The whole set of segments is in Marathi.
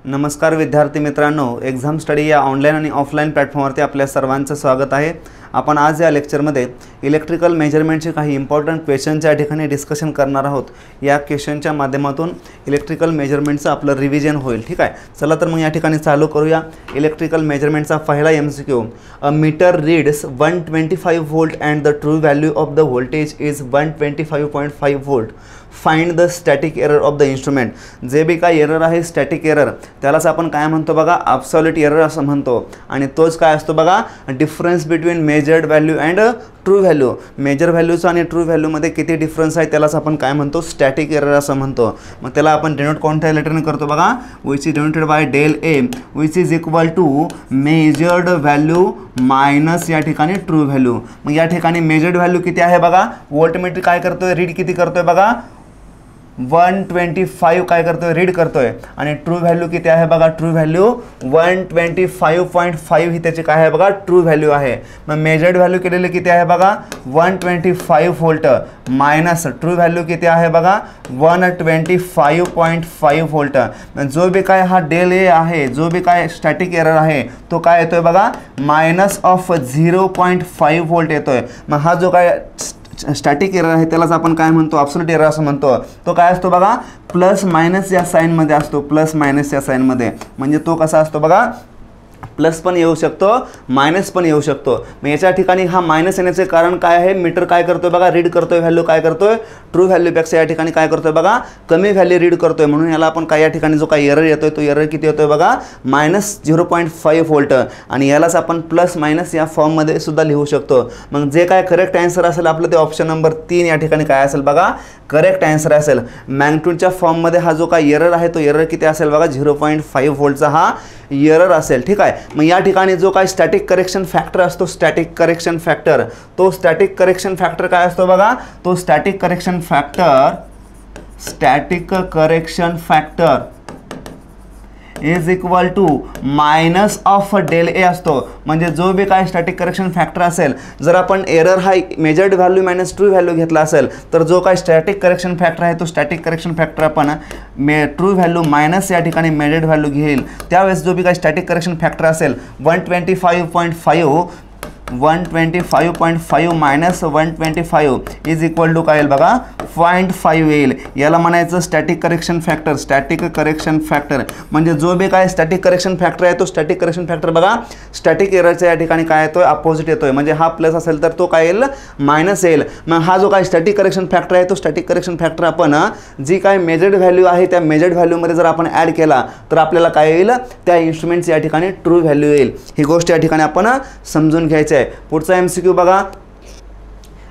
नमस्कार विद्यार्थी मित्रांनो, एक्झाम स्टडी या ऑनलाईन आणि ऑफलाईन प्लॅटफॉर्मवरती आपल्या सर्वांचं स्वागत आहे। आपण आज या लेक्चरमध्ये इलेक्ट्रिकल मेजरमेंटचे काही इम्पॉर्टंट क्वेश्चनच्या ठिकाणी डिस्कशन करणार आहोत। या क्वेश्चनच्या माध्यमातून इलेक्ट्रिकल मेजरमेंटचं आपलं रिव्हिजन होईल। ठीक आहे, चला तर मग या ठिकाणी चालू करूया। इलेक्ट्रिकल मेजरमेंटचा पहिला MCQ, a meter reads 125 volt and the true value of the voltage is 125.5 volt, find the static error of the instrument. जे बी काय एरर आहे स्टॅटिक एरर, त्यालाच आपण काय म्हणतो बघा, ॲब्सोल्यूट एरर असं म्हणतो। आणि तोच काय असतो बघा, difference between measured value and true value. Measure व्हॅल्यूचा आणि ट्रू व्हॅल्यूमध्ये किती डिफरन्स आहे त्यालाच आपण काय म्हणतो, स्टॅटिक एरर असं म्हणतो। मग त्याला आपण डिनोट कोणत्या लेटरने करतो बघा, which is denoted by del A, which is equal to measured value minus या ठिकाणी ट्रू व्हॅल्यू। मग या ठिकाणी मेजर्ड व्हॅल्यू किती आहे बघा, व्होल्टमीटर काय करतोय, रीड किती करतोय बघा, 125 काय करतोय, रीड करतोय। आणि ट्रू व्हॅल्यू किती आहे बघा, ट्रू व्हॅल्यू 125.5 ही त्याची काय आहे बघा, ट्रू व्हॅल्यू आहे। मग मेजर्ड व्हॅल्यू केलेले किती आहे बघा, 125 व्होल्ट मायनस ट्रू व्हॅल्यू किती आहे बघा, 125.5 व्होल्ट। जो बी काय हा डेल ए आहे, जो बी काय स्टॅटिक एरर आहे तो काय येतोय बघा, मायनस ऑफ 0.5 व्होल्ट येतोय। मग हा जो काय स्टॅटिक एरर आहे त्यालाच आपण काय म्हणतो, ॲब्सोल्यूट एरर असं म्हणतो। तो काय असतो बघा, प्लस मायनस या साईनमध्ये असतो, प्लस मायनस या साईनमध्ये। म्हणजे तो कसा असतो बघा, प्लस पण येऊ शकतो, मायनस पण येऊ शकतो। मग याच्या ठिकाणी हा मायनस येण्याचे कारण काय आहे, मीटर काय करतोय बघा, रीड करतोय व्हॅल्यू काय करतोय, ट्रू व्हॅल्यूपेक्षा या ठिकाणी काय करतोय बघा, कमी व्हॅल्यू रीड करतोय। म्हणून याला आपण काय या ठिकाणी जो काही एरर येतोय तो एरर किती येतोय बघा, मायनस 0.5 व्होल्ट। आणि यालाच आपण प्लस मायनस या फॉर्ममध्ये सुद्धा लिहू शकतो। मग जे काय करेक्ट आन्सर असेल आपलं ते ऑप्शन नंबर 3 या ठिकाणी काय असेल बघा, करेक्ट आन्सर असेल। मॅग्निट्यूडच्या फॉर्ममध्ये हा जो काही एरर आहे तो एरर किती असेल बघा, 0.5 व्होल्टचा हा एरर असेल। ठीक आहे, मग या ठिकाणी जो काय स्टॅटिक करेक्शन फॅक्टर असतो, स्टॅटिक करेक्शन फॅक्टर, तो स्टॅटिक करेक्शन फॅक्टर काय असतो बघा, तो static correction factor is equal to minus of del a असतो। म्हणजे जो बी काय स्टॅटिक करेक्शन फॅक्टर असेल, जर आपण एरर हा measured value minus true value घेतला असेल तर जो काय स्टॅटिक करेक्शन फॅक्टर आहे तो स्टॅटिक करेक्शन फॅक्टर आपण ट्रू व्हॅल्यू मायनस या ठिकाणी मेजर्ड व्हॅल्यू घेईल। त्यावेळेस जो बी काय स्टॅटिक करेक्शन फॅक्टर असेल 125.5 मायनस 125 इज इक्वल टू काय येईल बघा, 0.5 येईल। याला म्हणायचं static correction factor, static correction factor. म्हणजे जो बी काय स्टॅटिक करेक्शन फॅक्टर आहे तो स्टॅटिक करेक्शन फॅक्टर बघा, स्टॅटिक एररच्या या ठिकाणी काय येतोय, अपोजिट येतोय। म्हणजे हा प्लस असेल तर तो काय येईल, मायनस येईल। मग हा जो काय स्टॅटिक करेक्शन फॅक्टर आहे तो स्टॅटिक करेक्शन फॅक्टर आपण जी काय मेजर्ड व्हॅल्यू आहे त्या मेजर्ड व्हॅल्यूमध्ये जर आपण ॲड केला तर आपल्याला काय येईल, त्या इन्स्ट्रुमेंटची या ठिकाणी ट्रू व्हॅल्यू येईल। ही गोष्ट या ठिकाणी आपण समजून घ्यायची आहे। पुढचा MCQ बघा,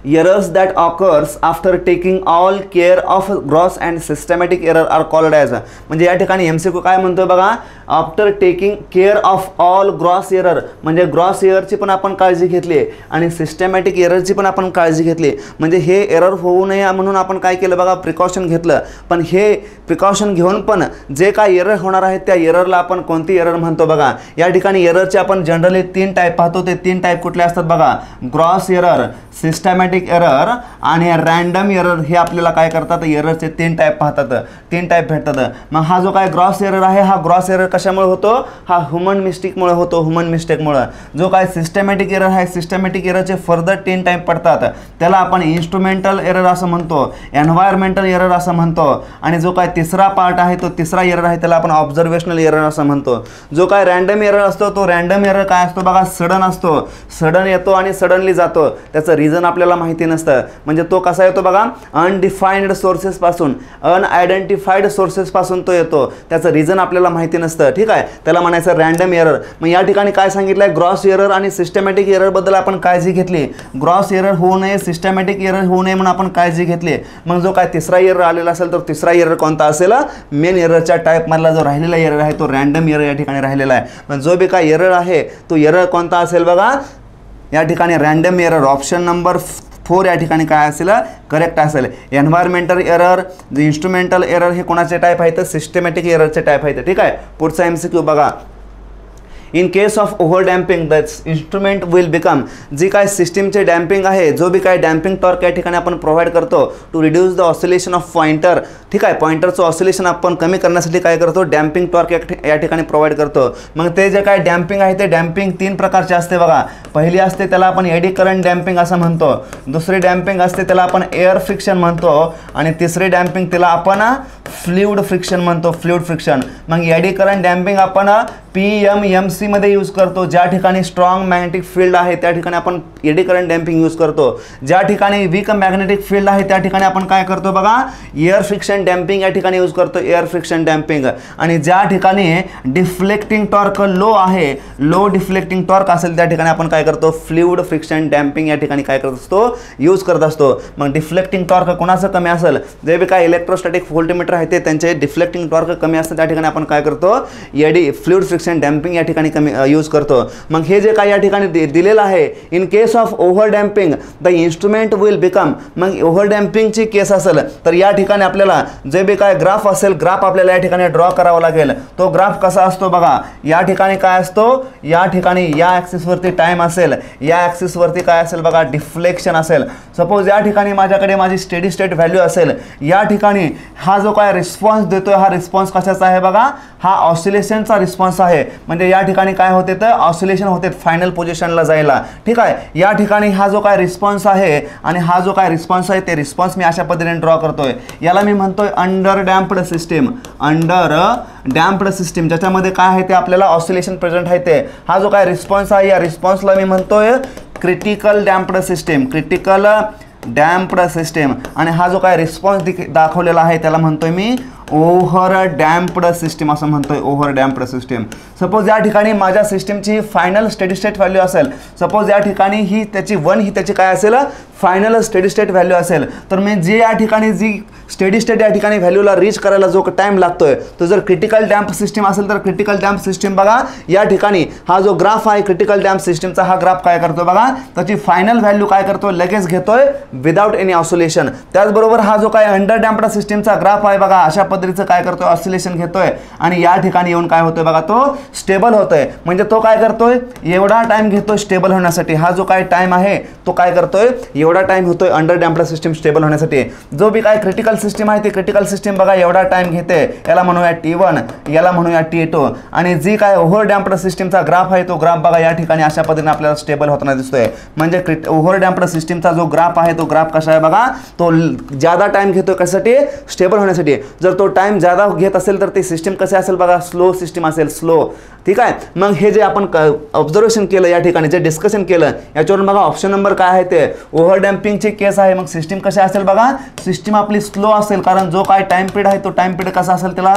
errors that occurs after taking all care of gross and systematic error are called as। म्हणजे या ठिकाणी MCQ काय म्हणतोय बघा, after taking care of all gross error, म्हणजे ग्रॉस एररची पण आपण काळजी घेतली आणि सिस्टमॅटिक एररची पण आपण काळजी घेतली। म्हणजे हे एरर होऊ नये म्हणून आपण काय केलं बघा, प्रिकॉशन घेतलं। पण हे प्रिकॉशन घेऊन पण जे काय एरर होणार आहेत त्या एररला आपण कोणती एरर म्हणतो बघा। या ठिकाणी एररचे आपण जनरली 3 टाईप पाहतो। ते 3 टाईप कुठले असतात बघा, ग्रॉस एरर, सिस्टमॅटिक एरर आणि रँडम एरर। हे आपल्याला काय करतात, एररचे 3 टाईप पाहतात, 3 टाईप भेटतात। मग हा जो काय ग्रॉस एरर आहे, हा ग्रॉस एरर कशामुळे होतो, हा ह्युमन मिस्टेकमुळे होतो, ह्युमन मिस्टेकमुळे। जो काय सिस्टमॅटिक एरर आहे, सिस्टमॅटिक एररचे फर्दर 3 टाईप पडतात। त्याला आपण इन्स्ट्रुमेंटल एरर असं म्हणतो, एन्व्हायरमेंटल एरर असं म्हणतो। आणि जो काय तिसरा पार्ट आहे तो तिसरा एरर आहे त्याला आपण ऑब्झर्वेशनल एरर असं म्हणतो। जो काय रँडम एरर असतो तो रँडम एरर काय असतो बघा, सडन असतो, सडन येतो आणि सडनली जातो, त्याचं रिझन आपल्याला माहिती नसतं। म्हणजे तो कसा येतो बघा, अनडिफाइंड सोर्सेस पासून, अनआयडेंटिफाईड सोर्सेस पासून तो येतो, त्याचं रिझन आपल्याला माहिती नसतं। ठीक आहे, त्याला म्हणायचं रँडम एरर। मग या ठिकाणी काय सांगितलंय, ग्रॉस एरर आणि सिस्टमॅटिक एरर बद्दल आपण काळजी घेतली। ग्रॉस एरर होऊ नये, सिस्टमॅटिक एरर होऊ नये म्हणून आपण काळजी घेतली। मग जो काय तिसरा एरर आलेला असेल तर तिसरा एरर कोणता असेल, मेन एररच्या टाईप मधला जो राहिलेला एरर आहे तो रँडम एरर या ठिकाणी राहिलेला आहे। पण जो बी काय एरर आहे तो एरर कोणता असेल बघा, या ठिकाणी रँडम एरर, ऑप्शन नंबर 4 या ठिकाणी काय असेल, करेक्ट असेल। एन्व्हायरमेंटल एरर, इन्स्ट्रुमेंटल एरर हे कोणाचे टाईप आहेत, सिस्टमॅटिक एररचे टाईप आहेत। ठीक आहे, पुढचा MCQ बघा, in case of over damping the instrument will become, जी काय सिस्टीमचे डॅम्पिंग आहे, जो बी काय डॅम्पिंग टॉर्क या ठिकाणी आपण प्रोव्हाइड करतो to reduce the oscillation of pointer, ठीक आहे, पॉइंटरचं ऑसिलेशन आपण कमी करण्यासाठी काय करतो, डॅम्पिंग टॉर्क या ठिकाणी प्रोव्हाइड करतो. मग ते जे काय डॅम्पिंग आहे ते डॅम्पिंग 3 प्रकारचे असते बघा. पहिली असते त्याला आपण एडी करंट डॅम्पिंग असं म्हणतो, दुसरी डॅम्पिंग असते त्याला आपण एअर फ्रिक्शन म्हणतो, आणि तिसरी डॅम्पिंग त्याला आपण फ्लुइड फ्रिक्शन म्हणतो, फ्लुइड फ्रिक्शन. मग एडी करंट डॅम्पिंग आपण PMMC मध्ये यूज करतो, ज्या ठिकाणी स्ट्रॉंग मॅग्नेटिक फील्ड आहे त्या ठिकाणी आपण एडी करंट डॅम्पिंग यूज करतो. ज्या ठिकाणी वीक मॅग्नेटिक फील्ड आहे त्या ठिकाणी आपण काय करतो बघा, एअर फ्रिक्शन डॅम्पिंग या ठिकाणी यूज करतो, एअर फ्रिक्शन डॅम्पिंग. आणि ज्या ठिकाणी डिफ्लेक्टिंग टॉर्क लो आहे, लो डिफ्लेक्टिंग टॉर्क असेल त्या ठिकाणी आपण काय करतो, फ्लुइड फ्रिक्शन डॅम्पिंग या ठिकाणी काय करत असतो, यूज करत असतो. मग डिफ्लेक्टिंग टॉर्क कोणाचं कमी असेल, जे बी काय इलेक्ट्रोस्टॅटिक व्होल्टमीटर आहे ते त्यांचे डिफ्लेक्टिंग टॉर्क कमी असतं त्या ठिकाणी आपण काय करतो, एडी फ्लुइड फ्रिक्शन डॅम्पिंग या ठिकाणी कमी यूज करतो. मग हे जे काय या ठिकाणी दिलेलं आहे, in case of over damping the instrument will become, मग ओव्हर डॅम्पिंगची केस असेल तर या ठिकाणी आपल्याला जे बी काय ग्राफ असेल, ग्राफ आपल्याला या ठिकाणी ड्रॉ करावा लागेल. तो ग्राफ कसा असतो बघा, या ठिकाणी काय असतो, या ठिकाणी या ॲक्सिसवरती टाइम असेल, या ॲक्सिसवरती काय असेल बघा, डिफ्लेक्शन असेल. सपोज या ठिकाणी माझ्याकडे माझी स्टेडी स्टेट व्हॅल्यू असेल, या ठिकाणी हा जो काय रिस्पॉन्स देतोय हा रिस्पॉन्स कशाचा आहे बघा, हा ऑसिलेशनचा रिस्पॉन्स आहे. म्हणजे या ठिकाणी काय होते तर ऑसिलेशन होते फायनल पोझिशनला जायला, ठीक आहे. या ठिकाणी हा जो काय रिस्पॉन्स आहे आणि हा जो काय रिस्पॉन्स आहे ते रिस्पॉन्स मी अशा पद्धतीने ड्रॉ करतोय. याला मी म्हणतोय under damped system, under damped system, ज्याच्यामध्ये काय आहे ते आपल्याला ऑसिलेशन प्रेझेंट आहे ते. हा जो काय रिस्पॉन्स आहे या रिस्पॉन्सला मी म्हणतोय critical damped system, critical damped system. आणि हा जो काय रिस्पॉन्स दाखवलेला आहे त्याला म्हणतोय मी ओव्हर डॅम्प्ड सिस्टीम असं म्हणतोय, ओव्हर डॅम्प्ड सिस्टीम. सपोज या ठिकाणी माझ्या सिस्टीमची फायनल स्टेडी स्टेट व्हॅल्यू असेल, सपोज या ठिकाणी ही त्याची 1 ही त्याची काय असेल, फायनल स्टेडी स्टेट व्हॅल्यू असेल, तर मी जे या ठिकाणी जी स्टेडी स्टेट या ठिकाणी व्हॅल्यूला रीच करायला जो टाइम लागतोय तो जर क्रिटिकल डॅम्प सिस्टीम असेल तर क्रिटिकल डॅम्प सिस्टीम बघा या ठिकाणी हा जो ग्राफ आहे क्रिटिकल डॅम्प सिस्टीमचा, हा ग्राफ काय करतो बघा, त्याची फायनल व्हॅल्यू काय करतो, लगेच घेतोय विदाउट एनी ऑसिलेशन. त्याचबरोबर हा जो काय अंडर डॅम्प्ड सिस्टीमचा ग्राफ आहे बघा, अशा पद्धतीचं काय करतोय, ऑसिलेशन घेतोय आणि या ठिकाणी येऊन काय होतोय बघा, तो स्टेबल होतोय. म्हणजे तो काय करतोय, एवढा टाइम घेतोय स्टेबल होण्यासाठी. हा जो काय टाइम आहे तो काय करतोय, एवढा टाइम होतोय अंडर डॅम्प्ड सिस्टीम स्टेबल होण्यासाठी. जो बी काय क्रिटिकल सिस्टीम आहे ती क्रिटिकल सिस्टीम बघा एवढा टाइम घेते, याला म्हणूया T1, याला म्हणूया T2. आणि जी काय ओव्हर डॅम्प्ड सिस्टीमचा ग्राफ आहे तो ग्राफ बघा या ठिकाणी अशा पद्धतीने आपल्याला स्टेबल होताना दिसतोय. म्हणजे ओव्हर डॅम्प्ड सिस्टीमचा जो ग्राफ आहे तो ग्राफ कसा आहे बघा, तो ज्यादा टाइम घेतो कशासाठी, स्टेबल होण्यासाठी. जर तो टाइम ज्यादा घेत असेल तर ती सिस्टीम कशी असेल बघा, स्लो सिस्टीम असेल, स्लो, ठीक आहे. मग हे जे आपण ऑब्झर्वेशन केलं या ठिकाणी, जे डिस्कशन केलं याच्यावरून बघा ऑप्शन नंबर काय आहे ते ओव्हर डॅम्पिंगची केस आहे. मग सिस्टीम कशी असेल बघा, सिस्टीम आपली स्लो असेल, कारण जो काय टाइम पिरियड आहे तो टाइम पिरियड कसा असेल, त्याला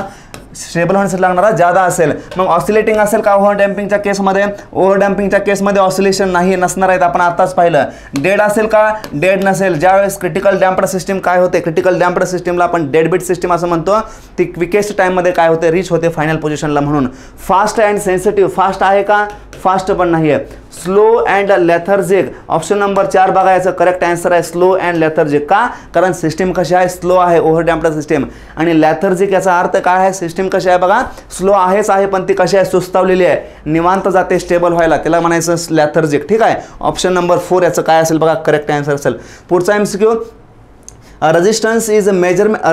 स्टेबल होण्यासाठी लागणारा ज्यादा असेल. मग ऑसिलेटिंग असेल का ओव्हर डॅम्पिंगच्या केसमध्ये, ओव्हर डॅम्पिंगच्या केसमध्ये ऑसिलेशन नाही नसणार आहेत, आपण आताच पाहिलं. डेड असेल का, डेड नसेल. ज्यावेळेस क्रिटिकल डॅम्प्ड सिस्टीम काय होते, क्रिटिकल डॅम्प्ड सिस्टीमला आपण डेड बीट सिस्टीम असं म्हणतो, ती क्विकेस्ट टाइममध्ये काय होते, रीच होते फायनल पोझिशनला. म्हणून फास्ट अँड सेन्सिटिव्ह, फास्ट आहे का, फास्ट पण नाही आहे. Slow and lethargic, option number 4 बघा याचं करेक्ट आन्सर आहे स्लो अँड लेथर्जिक. का, कारण सिस्टीम कशी आहे, स्लो आहे ओव्हर डॅम्प्ड सिस्टीम. आणि लेथर्जिक याचा अर्थ काय आहे, सिस्टीम कशी आहे बघा, स्लो आहेच आहे पण ती कशी आहे, सुस्तावलेली आहे, निवांत जाते स्टेबल व्हायला, त्याला म्हणायचं लेथर्जिक. ठीक आहे, ऑप्शन नंबर 4 याचं काय असेल बघा करेक्ट आन्सर असेल. पुढचा MCQ, resistance is a measurement,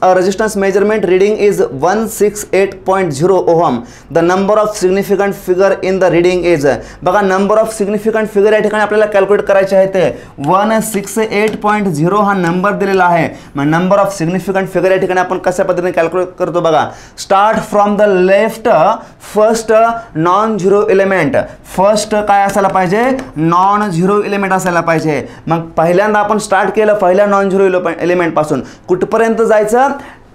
resistance measurement reading is 168.0 ohm. The number of significant figure in the reading is, बघा number of significant figure या ठिकाणी आपल्याला कॅल्क्युलेट करायचे आहे ते 168.0 हा नंबर दिलेला आहे. मग नंबर ऑफ सिग्निफिकंट फिगर या ठिकाणी आपण कशा पद्धतीने कॅल्क्युलेट करतो बघा. Start from the left, first non zero element, first काय असायला पाहिजे, नॉन झिरो एलिमेंट असायला पाहिजे. मग पहिल्यांदा आपण स्टार्ट केलं पहिल्या नॉन झिरो एलिमेंट पासून कुठपर्यंत जायचं,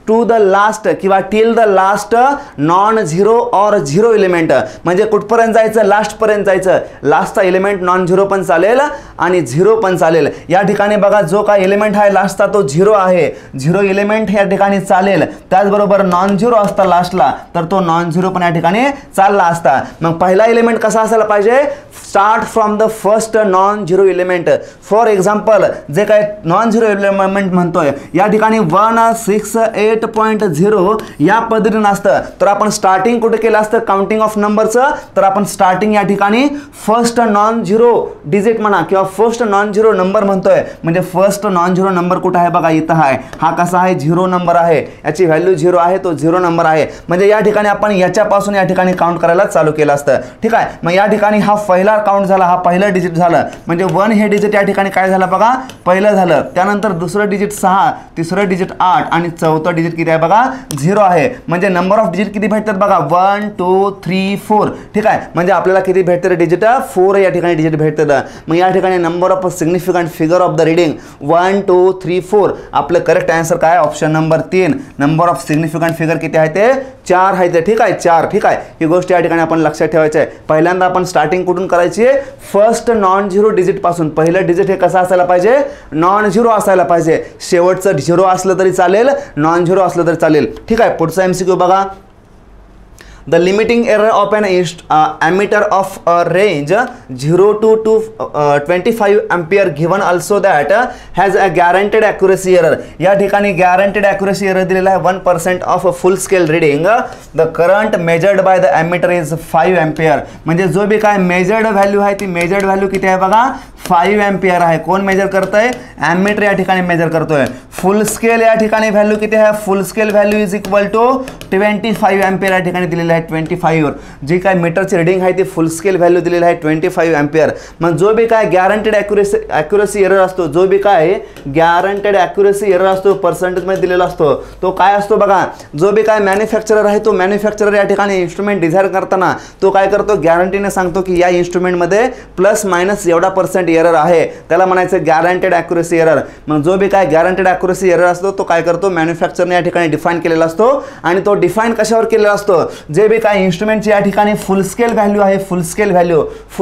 टू द लास्ट किंवा till the last non zero और झिरो एलिमेंट. म्हणजे कुठपर्यंत जायचं, लास्ट पर्यंत जायचं. लास्टचा एलिमेंट नॉन झिरो पण चालेल आणि झिरो पण चालेल. या ठिकाणी बघा जो काय एलिमेंट आहे लास्टचा तो झिरो आहे, झिरो एलिमेंट या ठिकाणी चालेल. त्याचबरोबर नॉन झिरो असता लास्टला तर तो नॉन झिरो पण या ठिकाणी चालला असता. मग पहिला एलिमेंट कसा असायला पाहिजे, start from the first non zero element. For example जे काय नॉन झिरो एलिमेंट म्हणतोय या ठिकाणी 168 8.0 या पद्धतीने असतं. तर आपण स्टार्टिंग कुठे केलं असतं काउंटिंग ऑफ नंबरचं, तर आपण स्टार्टिंग या ठिकाणी फर्स्ट नॉन झिरो डिजिट म्हणा किंवा फर्स्ट नॉन झिरो नंबर म्हणतोय. म्हणजे फर्स्ट नॉन झिरो नंबर कुठं आहे बघा, इथं आहे. हा कसा आहे, झिरो नंबर आहे, याची व्हॅल्यू झिरो आहे, तो झिरो नंबर आहे. म्हणजे या ठिकाणी आपण याच्यापासून या ठिकाणी काउंट करायला चालू केलं असतं. ठीक आहे. मग या ठिकाणी हा पहिला काउंट झाला, हा पहिला डिजिट झालं. म्हणजे 1 हे डिजिट या ठिकाणी काय झालं बघा, पहिलं झालं. त्यानंतर दुसरं डिजिट 6, तिसरं डिजिट 8 आणि चौथं डिजिट किती आहे बघा, 0 आहे. म्हणजे नंबर ऑफ डिजिट किती भेटतात बघा, 1 2 3 4. ठीक आहे. म्हणजे आपल्याला किती भेटतं डिजिट, 4 या ठिकाणी डिजिट भेटतात. मग या ठिकाणी number of significant figure of the reading 1 2 3 4. आपलं करेक्ट आन्सर काय, option number 3. Number of significant figure किती आहे ते, 4 आहे ते. ठीक आहे, 4. ठीक आहे. ही गोष्ट या ठिकाणी आपण लक्षात ठेवायची आहे. पहिल्यांदा आपण स्टार्टिंग कुठून करायची आहे, फर्स्ट नॉन झिरो डिजिट पासून. पहिलं डिजिट हे कसं असायला पाहिजे, नॉन झिरो असायला पाहिजे. शेवटचं झिरो असलं तरी चालेल, नॉन झिरो असलं तरी चालेल. ठीक आहे. पुढचा MCQ बघा. The limiting error of an ammeter of a range 0 to 25 ampere given also that has a guaranteed accuracy error. या ठिकाणी guaranteed accuracy error दिलेला आहे 1% of a full scale reading. The current measured by the ammeter is 5 ampere. म्हणजे जो भी काय मेजर्ड व्हॅल्यू आहे ती मेजर्ड व्हॅल्यू किती आहे बघा, 5 एम्पियर आहे. कोण मेजर करतोय, ॲमीटर या ठिकाणी मेजर करतोय. फुल स्केल या ठिकाणी व्हॅल्यू किती आहे, full scale value is equal to 25 ampere या ठिकाणी दिलेलं आहे. 25 जी काय मीटरची रिडिंग आहे ती फुल स्केल व्हॅल्यू दिलेली आहे 25 एम्पियर. मग जो बी काय गॅरंटेड ॲक्युरेसी एरर असतो, जो बी काय गॅरंटेड ॲक्युरेसी एरर असतो पर्सेंटेजमध्ये दिलेला असतो, तो काय असतो बघा. जो बी काय मॅन्युफॅक्चरर आहे तो मॅन्युफॅक्चरर या ठिकाणी इन्स्ट्रुमेंट डिझाईन करताना तो काय करतो, गॅरंटीने सांगतो की या इन्स्ट्रुमेंटमध्ये प्लस मायनस एवढा % एरर आहे, त्याला म्हणायचं गॅरंटेड ॲक्युरेसी एरर. मग जो बी काय गॅरंटेड ॲक्युरेसी एरर असतो तो काय करतो, मॅन्युफॅक्चरने या ठिकाणी डिफाईन केलेला असतो. आणि तो डिफाईन कशावर केलेला असतो, जे बी काय इन्स्ट्रुमेंटची या ठिकाणी फुल स्केल व्हॅल्यू आहे, फुल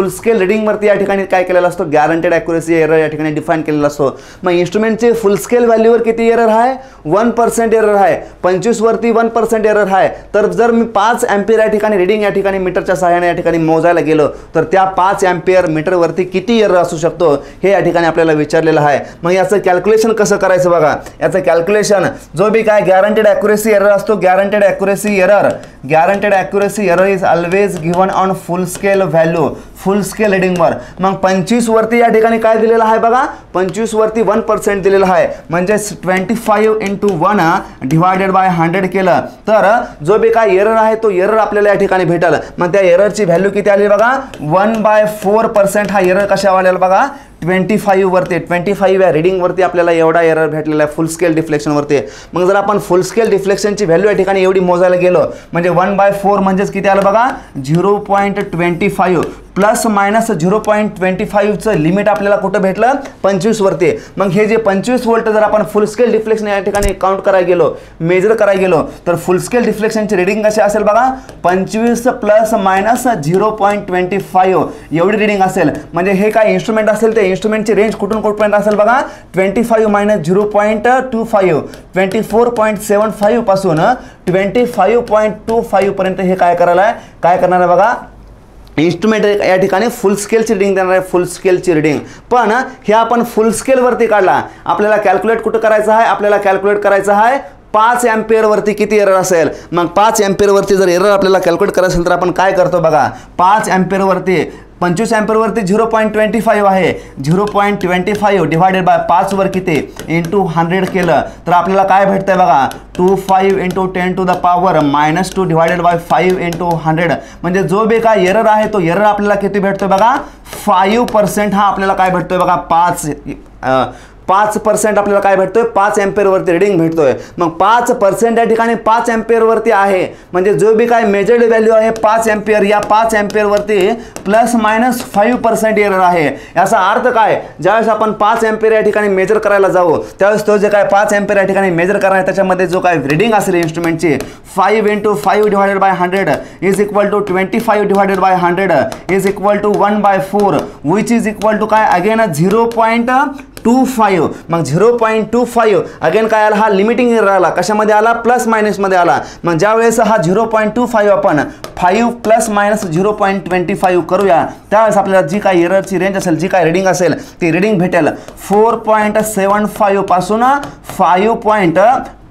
स्केल रिडिंगवरती या ठिकाणी काय केलेला असतो, गॅरंटेड ॲक्युरेसी एरर या ठिकाणी डिफाईन केलेला असतो. मग इन्स्ट्रुमेंटचे फुल स्केल व्हॅल्यूवर किती एरर आहे, 1% एरर आहे. 25 वरती 1% एरर आहे. तर जर मी 5 एम्पियर या ठिकाणी रिडिंग या ठिकाणी मीटरच्या सहाय्याने या ठिकाणी मोजायला गेलो तर त्या 5 एम्पियर मीटरवरती किती एरर असू शकतो हे या ठिकाणी आपल्याला विचारलेलं आहे. मग याचं कॅल्क्युलेशन कसं करायचं बघा. याचं कॅल्क्युलेशन जो बी काय गॅरंटेड ॲक्युरेसी एरर असतो, guaranteed accuracy error is always given on full scale value, full scale रिडिंगवर. मग 25 वरती या ठिकाणी काय दिलेलं आहे बघा, 25 वरती 1% दिलेलं आहे. म्हणजे 25 × 1 डिवायडेड बाय 100 केलं तर जो बी काय एरर आहे तो एरर आपल्याला या ठिकाणी भेटेल. मग त्या एररची व्हॅल्यू किती आली बघा, 1/4% हा एरर कशा आलेला बघा, 25 वरती 25 या रिडिंगवरती आपल्याला एवढा एरर भेटलेला आहे फुल स्केल डिफ्लेक्शनवरती. मग जर आपण फुल स्केल डिफ्लेक्शनची व्हॅल्यू या ठिकाणी एवढी मोजायला गेलो म्हणजे 1/4 म्हणजेच किती आलं बघा, 0.25 प्लस मायनस 0.25चं लिमिट आपल्याला कुठं भेटलं, 25 वरती. मग हे जे 25 व्होल्ट जर आपण फुल स्केल डिफ्लेक्शन या ठिकाणी काउंट करायला गेलो, मेजर करायला गेलो तर फुल स्केल डिफ्लेक्शनची रिडिंग कशी असेल बघा, 25 प्लस मायनस 0.25 एवढी रिडिंग असेल. म्हणजे हे काय इन्स्ट्रुमेंट असेल ते इन्स्ट्रुमेंटची रेंज कुठून कुठपर्यंत असेल बघा, 25 - 0.25 24.75 पासून 25.25 पर्यंत हे काय करणार आहे बघा, इन्स्ट्रुमेंट या ठिकाणी फुल स्केलची रिडिंग देणार आहे, फुल स्केलची रिडिंग. पण हे आपण फुल स्केलवरती काढला, आपल्याला कॅल्क्युलेट कुठं करायचं आहे, आपल्याला कॅल्क्युलेट करायचं आहे 5 एम्पियर वरती किती एरर असेल. मग 5 एम्पियर वरती जर एरर आपल्याला कॅल्क्युलेट करायचं असेल तर आपण काय करतो बघा, 5 एम्पियर वरती 25 एम्पियर वरती 0.25 आहे, 0.25 डिवायडेड बाय 5 वर किती इंटू 100 केलं तर आपल्याला काय भेटतंय बघा, 25 × 10⁻² डिवायडेड बाय 5 × 100. म्हणजे जो बी काय एरर आहे तो एरर आपल्याला किती भेटतोय बघा, 5% हा आपल्याला काय भेटतोय बघा, 5% आपल्याला काय भेटतोय, 5 एम्पियर वरती रिडिंग भेटतोय. मग 5% या ठिकाणी 5 एम्पियर वरती आहे. म्हणजे जो बी काय मेजर्ड व्हॅल्यू आहे 5 एम्पियर, या 5 एम्पियर वरती प्लस मायनस 5% एरर आहे. याचा अर्थ काय, ज्यावेळेस आपण 5 एम्पियर या ठिकाणी मेजर करायला जाऊ त्यावेळेस तो जे काय 5 एम्पियर या ठिकाणी मेजर करणार त्याच्यामध्ये जो काय रिडिंग असेल इन्स्ट्रुमेंटची 5 × 5 divided by 100 is equal to 25 divided by 100 is equal to 1/4 which is equal to काय अगेन 0.25. मग 0.25 अगेन काय आला, हा लिमिटिंग एरर आला, कशामध्ये आला, प्लस मायनसमध्ये आला. मग ज्या वेळेस हा 0.25 आपण 5 प्लस मायनस 0.25 करूया त्यावेळेस आपल्याला जी काय एररची रेंज असेल, जी काय रिडिंग असेल ती रिडिंग भेटेल 4.75 पासून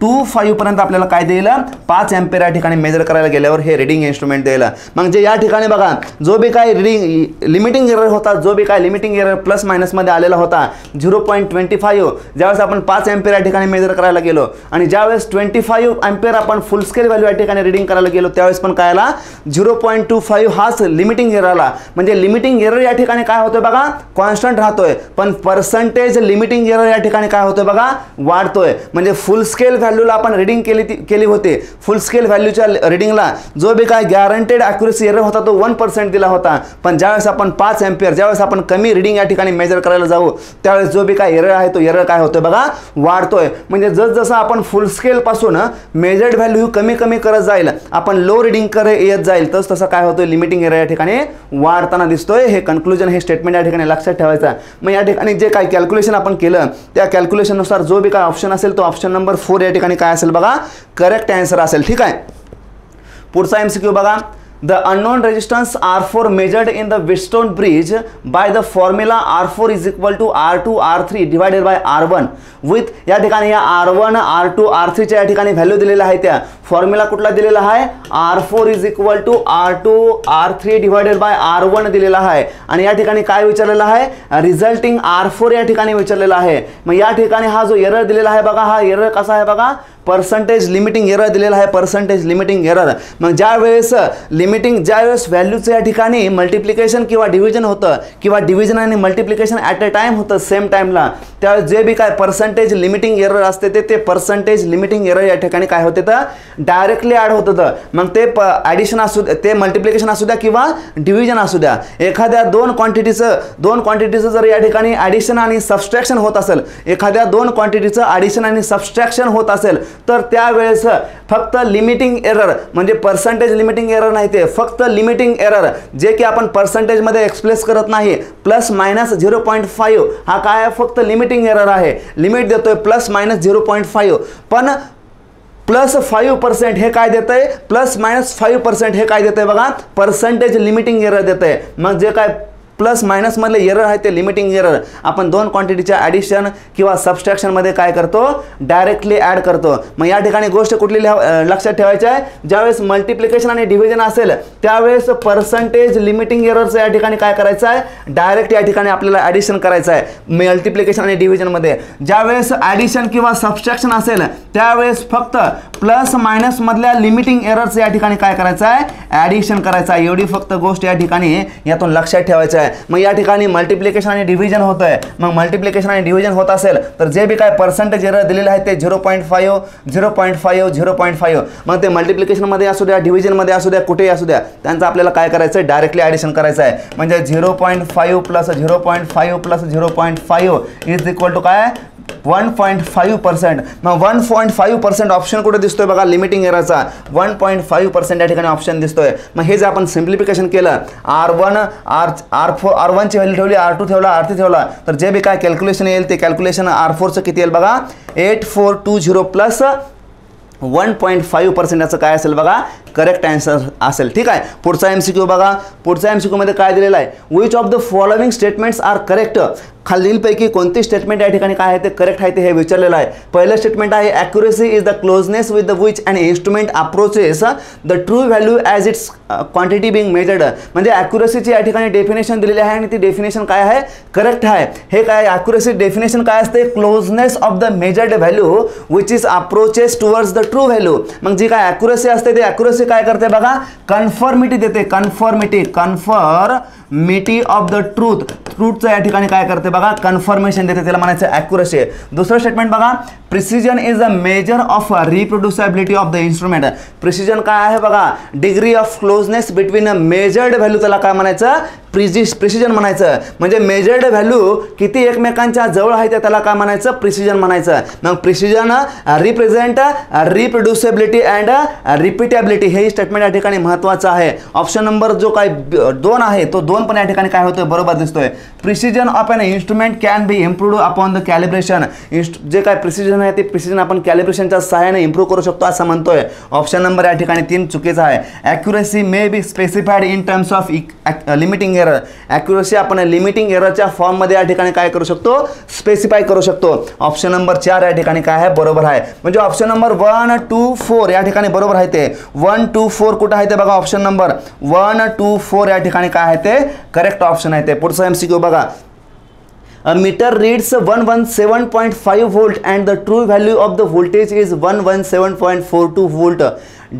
0.25 पर्यंत आपल्याला काय देईल 5 एम्पियर या ठिकाणी मेजर करायला गेल्यावर हे रीडिंग इन्स्ट्रुमेंट देईल. म्हणजे या ठिकाणी बघा जो बी काय रीडिंग लिमिटिंग एरर होता, जो बी काय लिमिटिंग एरर प्लस मायनसमध्ये आलेला होता 0.25, ज्यावेळेस आपण 5 एम्पियर या ठिकाणी मेजर करायला गेलो आणि ज्यावेळेस 25 एम्पियर आपण फुल स्केल व्हॅल्यू या ठिकाणी रीडिंग करायला गेलो त्यावेळेस पण काय आला 0.25 हाच लिमिटिंग एरर आला. म्हणजे लिमिटिंग एरर या ठिकाणी काय होतोय बघा कॉन्स्टंट राहतोय, पण पर्सेंटेज लिमिटिंग एरर या ठिकाणी काय होतोय बघा वाढतोय. म्हणजे फुल स्केल व्हॅल्यूला आपण रीडिंग केली होती, फुल स्केल व्हॅल्यूच्या रीडिंगला जो बी काय गॅरंटेड ॲक्युरेसी एरर होता तो 1% दिला होता, पण ज्यावेळेस आपण 5 एम्पियर ज्यावेळेस आपण कमी रीडिंग या ठिकाणी मेजर करायला जाऊ त्यावेळेस जो बी काय एरर आहे तो एरर काय होतोय बघा वाढतोय. म्हणजे जसं आपण फुल स्केल पासून मेजर्ड व्हॅल्यू कमी कमी करत जाईल, आपण लो रीडिंग करे येत जाईल, तसं काय होतोय लिमिटिंग एरर या ठिकाणी वाढताना दिसतोय. हे कन्क्लुजन हे स्टेटमेंट या ठिकाणी लक्षात ठेवायचं. मग या ठिकाणी जे काय कॅल्क्युलेशन आपण केलं त्या कॅल्क्युलेशननुसार जो बी काय ऑप्शन असेल तो ऑप्शन नंबर 4 या ठिकाणी काय असेल बघा करेक्ट आन्सर असेल. ठीक आहे. पुढचा MCQ बघा. The unknown resistance R4 measured in the Wheatstone bridge by the formula R4 is equal to R2 R3 divided by R1 with या ठिकाणी या R1 R2 R3 च्या या ठिकाणी व्हॅल्यू दिलेला आहे, त्या फॉर्म्युला कुठला दिलेला आहे R4 is equal to R2 R3 divided by R1 दिलेला आहे. आणि या ठिकाणी काय विचारलेलं आहे रिझल्टिंग R4 या ठिकाणी विचारलेला आहे. मग या ठिकाणी हा जो एरर दिलेला आहे बघा, हा एरर कसा आहे बघा पर्सेंटेज लिमिटिंग एरर दिलेला आहे, पर्सेंटेज लिमिटिंग एरर. मग ज्यावेळेस ज्यावेळेस व्हॅल्यूचं या ठिकाणी मल्टिप्लिकेशन किंवा डिव्हिजन होतं किंवा डिव्हिजन आणि मल्टिप्लिकेशन ॲट अ टाइम होतं सेम टाइमला, त्यावेळेस जे बी काय पर्सेंटेज लिमिटिंग एरर असते ते पर्सेंटेज लिमिटिंग एरर या ठिकाणी काय होते तर डायरेक्टली ॲड होत होतं. मग ते ॲडिशन असू द्या, ते मल्टिप्लिकेशन असू द्या किंवा डिव्हिजन असू द्या, एखाद्या दोन क्वांटिटीचं जर या ठिकाणी ॲडिशन आणि सबस्ट्रॅक्शन होत असेल, एखाद्या दोन क्वांटिटीचं ॲडिशन आणि सबस्ट्रॅक्शन होत असेल तर त्यावेळेस फक्त लिमिटिंग एरर म्हणजे पर्सेंटेज लिमिटिंग एरर नाही, ते फक्त लिमिटिंग एरर जे की आपण पर्सेंटेजमध्ये एक्सप्रेस करत नाही प्लस मायनस 0.5 हा काय आहे फक्त लिमिटिंग एरर आहे. लिमिट देतोय प्लस मायनस 0.5 पण प्लस 5% हे काय देत आहे प्लस मायनस 5% हे काय देत आहे बघा पर्सेंटेज लिमिटिंग एरर देत आहे. मग जे काय प्लस मायनस मधले एरर आहे ते लिमिटिंग एरर आपण दोन क्वांटिटीच्या ॲडिशन किंवा सबस्ट्रॅक्शन मध्ये काय करतो डायरेक्टली ॲड करतो. मग या ठिकाणी गोष्ट कुठली लक्षात ठेवायची आहे, ज्यावेळेस मल्टिप्लिकेशन आणि डिव्हिजन असेल त्यावेळेस पर्सेंटेज लिमिटिंग एररचं या ठिकाणी काय करायचं आहे डायरेक्ट या ठिकाणी आपल्याला ॲडिशन करायचं आहे मल्टिप्लिकेशन आणि डिव्हिजन मध्ये. ज्यावेळेस ॲडिशन किंवा सबस्ट्रॅक्शन असेल त्यावेळेस फक्त प्लस मायनस मधल्या लिमिटिंग एररचं या ठिकाणी काय करायचं आहे ॲडिशन करायचं आहे. एवढी फक्त गोष्ट या ठिकाणी यातून लक्षात ठेवायचं आहे. मग या ठिकाणी मल्टिप्लिकेशन आणि डिव्हिजन होत आहे, मग मल्टिप्लिकेशन आणि डिव्हिजन होत असेल तर जे बी काय पर्सेंटेज एरर दिलेले आहे ते 0.5 मग ते मल्टिप्लिकेशन मध्ये असू द्या डिव्हिजन मध्ये असू द्या कुठेही असू द्या त्यांचं आपल्याला काय करायचं आहे डायरेक्टली ॲडिशन करायचं आहे. म्हणजे 0.5 plus 0.5 plus 0.5 is equal to काय 1.5%. मग 1.5% ऑप्शन कुठे दिसतोय बघा लिमिटिंग एररचा 1.5% या ठिकाणी ऑप्शन दिसतोय. मग हे जे आपण सिम्प्लिफिकेशन केलं R1 ची व्हॅल्यू ठेवली, R2 ठेवला, R3 ठेवला तर जे बी काय कॅल्क्युलेशन येईल ते कॅल्क्युलेशन R4चं किती येईल बघा 8420 प्लस 1.5% याचं काय असेल बघा करेक्ट आन्सर असेल. ठीक आहे. पुढचा MCQ बघा. पुढचा MCQ मध्ये काय दिलेलं आहे which of the following statements are correct. खालीलपैकी कोणती स्टेटमेंट या ठिकाणी काय आहे ते करेक्ट आहे ते हे विचारलेलं आहे. पहिलं स्टेटमेंट आहे accuracy is the closeness with the which and instrument approaches the true value as its quantity being measured. म्हणजे ॲक्युरेसीची या ठिकाणी डेफिनेशन दिलेली आहे आणि ती डेफिनेशन काय आहे करेक्ट आहे. हे काय ॲक्युरेसी डेफिनेशन काय असते closeness of the measured value which is approaches towards the true value. मग जी काय ॲक्युरेसी असते ते ॲक्युरेसी काय करते बघा कन्फर्मिटी देते, कन्फर्मिटी ऑफ द ट्रूथचं या ठिकाणी काय करते बघा कन्फर्मेशन देते, त्याला म्हणायचं ॲक्युरेसी. दुसरं स्टेटमेंट बघा precision is a measure of reproducibility of the instrument. Precision काय आहे बघा degree of closeness between a measured value त्याला काय म्हणायचं प्रिसिजन म्हणायचं. म्हणजे मेजर्ड व्हॅल्यू किती एकमेकांच्या जवळ आहे त्याला काय म्हणायचं प्रिसिजन म्हणायचं. मग प्रिसिजन रिप्रेझेंट रिप्रोड्युसिबिलिटी अँड रिपीटेबिलिटी हे स्टेटमेंट या ठिकाणी महत्त्वाचं आहे. ऑप्शन नंबर जो काय 2 आहे तो 2 पण या ठिकाणी काय होतोय बरोबर दिसतोय. Precision of an instrument can be improved upon the calibration. जे काय प्रिसिजन प्रिसिजन आहे ते प्रिसिजन आपण कॅलिब्रेशनच्या सहाय्याने इम्प्रूव्ह करू शकतो असं म्हणतोय. ऑप्शन नंबर या ठिकाणी 3 चुकीचा आहे. Accuracy may be specified in terms of limiting error. Accuracy आपण लिमिटिंग एररच्या फॉर्ममध्ये या ठिकाणी काय करू शकतो, स्पेसिफाय करू शकतो. ऑप्शन नंबर 4 या ठिकाणी काय आहे, बरोबर आहे. म्हणजे ऑप्शन नंबर 1, 2, 4 या ठिकाणी बरोबर आहे. ते 1, 2, 4 कुठं आहे ते बघा. ऑप्शन नंबर 1, 2, 4 या ठिकाणी काय आहे ते करेक्ट ऑप्शन आहे. ते पुढचा MCQ बघा. A meter reads 117.5 volt and the true value of the voltage is 117.42 volt.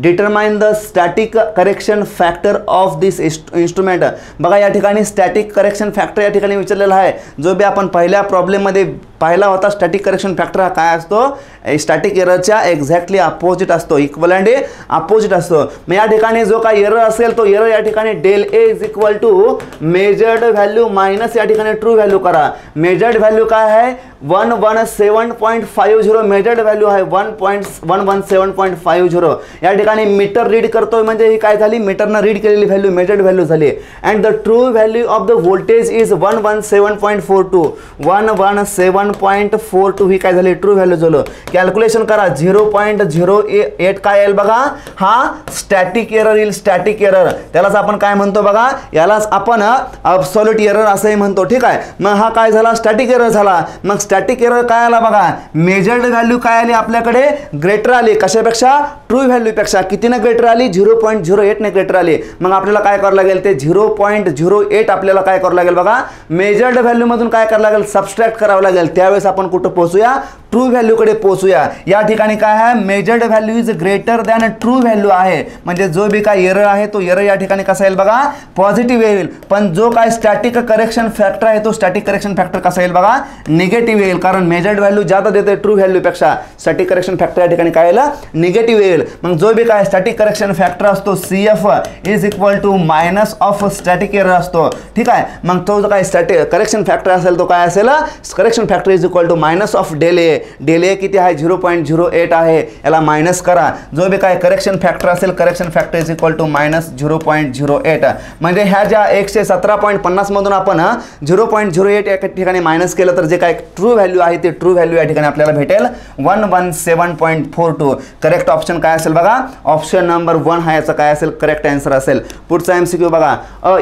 Determine the static correction factor of this instrument. बघा या ठिकाणी स्टॅटिक करेक्शन फॅक्टर या ठिकाणी विचारलेला आहे. जो बी आपण पहिल्या प्रॉब्लेममध्ये पाहिला होता, स्टॅटिक करेक्शन फॅक्टर हा काय असतो, स्टॅटिक एररच्या एक्झॅक्टली अपोजिट असतो, इक्वलंट अपोजिट असतो. मग या ठिकाणी जो काही एरर असेल तो एरर या ठिकाणी del A is equal to measured value minus या ठिकाणी ट्रू व्हॅल्यू करा. मेजर्ड व्हॅल्यू काय आहे, 117.50. मेजर्ड व्हॅल्यू आहे 117.50. या ठिकाणी मीटर रीड करतोय म्हणजे ही काय झाली, मीटरनं रीड केलेली व्हॅल्यू मेजर्ड व्हॅल्यू झाली. And the true value of the voltage is 117.42. 117.42 ही काय झाली, ट्रू व्हॅल्यू झालं. कॅल्क्युलेशन करा. 0.08 काय येईल बघा, हा स्टॅटिक एरर येईल. स्टॅटिक एरर त्यालाच आपण काय म्हणतो बघा, यालाच आपण ॲब्सोल्यूट एरर असंही म्हणतो. ठीक आहे. मग हा काय झाला, स्टॅटिक एरर झाला. मग स्टॅटिक एरर काय आला बघा, मेजर्ड व्हॅल्यू काय आली आपल्याकडे, ग्रेटर आली. कशापेक्षा, ट्रू व्हॅल्यू पेक्षा. कितीने ग्रेटर आली, 0.08 ने ग्रेटर आली. मग आपल्याला काय करावं लागेल, ते 0.08 आपल्याला काय करावं लागेल बघा, मेजर्ड व्हॅल्यू मधून काय करावं लागेल, सबस्ट्रॅक्ट करावं लागेल. त्यावेळेस आपण कुठं पोहोचूया, ट्रू व्हॅल्यू कडे पोहोचूया. या ठिकाणी काय आहे, measured value is greater than true value आहे. म्हणजे जो बी काय एरर आहे तो एरर या ठिकाणी कसा येईल बघा, पॉझिटिव्ह येईल. पण जो काय स्टॅटिक करेक्शन फॅक्टर आहे तो स्टॅटिक करेक्शन फॅक्टर कसा येईल बघा, निगेटिव्ह येईल. कारण मेजर्ड व्हॅल्यू जादा देते ट्रू व्हॅल्यू पेक्षा. स्टॅटिक करेक्शन फॅक्टर या ठिकाणी काय येईल, निगेटिव्ह येईल. मग जो बी काय स्टॅटिक करेक्शन फॅक्टर असतो CF is equal to minus of static error असतो. ठीक आहे. मग तो जो काय स्टॅटिक करेक्शन फॅक्टर असेल तो काय असेल, correction factor is equal to minus of del a. Del a किती आहे, 0.08 आहे. याला मायनस करा. जो बी काय करेक्शन फॅक्टर असेल, correction factor is equal to minus 0.08. म्हणजे ह्या ज्या 117.50 मधून आपण 0.08 या ठिकाणी मायनस केलं तर जे काय ट्रू व्हॅल्यू आहे ते ट्रू व्हॅल्यू या ठिकाणी आपल्याला भेटेल 117.42. करेक्ट ऑप्शन काय असेल बघा, ऑप्शन नंबर 1 हा याचा काय असेल, करेक्ट आन्सर असेल. पुढचा MCQ बघा.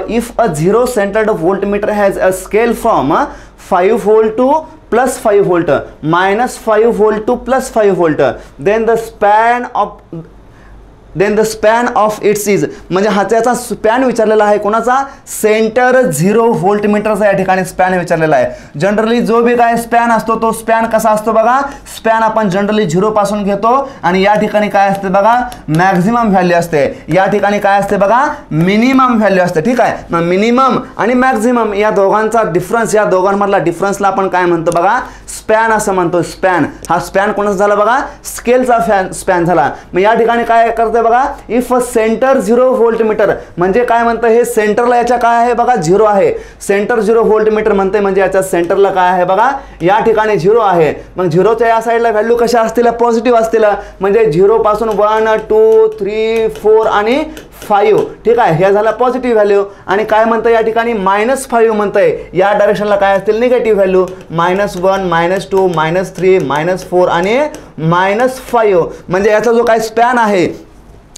If a zero centred voltmeter has a scale from 5 volt to +5 volt -5 volt to +5 volt, then the span of its is. म्हणजे हा त्याचा स्पॅन विचारलेला आहे. कोणाचा, सेंटर 0 व्होल्टमीटरचा या ठिकाणी स्पॅन विचारलेला आहे. जनरली जो बी काय स्पॅन असतो तो स्पॅन कसा असतो बघा, स्पॅन आपण जनरली 0 पासून घेतो आणि या ठिकाणी काय असते बघा, मॅक्झिमम व्हॅल्यू असते. या ठिकाणी काय असते बघा, मिनिमम व्हॅल्यू असते. ठीक आहे. मग मिनिमम आणि मॅक्झिमम या दोघांचा डिफरन्स, या दोघांमधला डिफरन्सला आपण काय म्हणतो बघा, स्पॅन असं म्हणतो. स्पॅन हा स्पॅन कोणाचा झाला बघा, स्केलचा स्पॅन झाला. मग या ठिकाणी काय करते बघा, इफ सेंटर 0 व्होल्टमीटर म्हणजे काय म्हणतं, हे सेंटरला याच्या काय आहे बघा, 0 आहे. सेंटर 0 व्होल्टमीटर म्हणते म्हणजे याच्या सेंटरला काय आहे बघा, या ठिकाणी 0 आहे. मग 0च्या या साईडला व्हॅल्यू कशा असतील, पॉझिटिव्ह असतील. म्हणजे 0 पासून 1, 2, 3, 4 आणि 5. ठीक आहे. हे झाला पॉझिटिव्ह व्हॅल्यू. आणि काय म्हणतं या ठिकाणी -5 म्हणतंय. या डायरेक्शनला काय असतील, निगेटिव्ह व्हॅल्यू. -1, -2, -3, -4 आणि -5. म्हणजे याचा जो काय स्पॅन आहे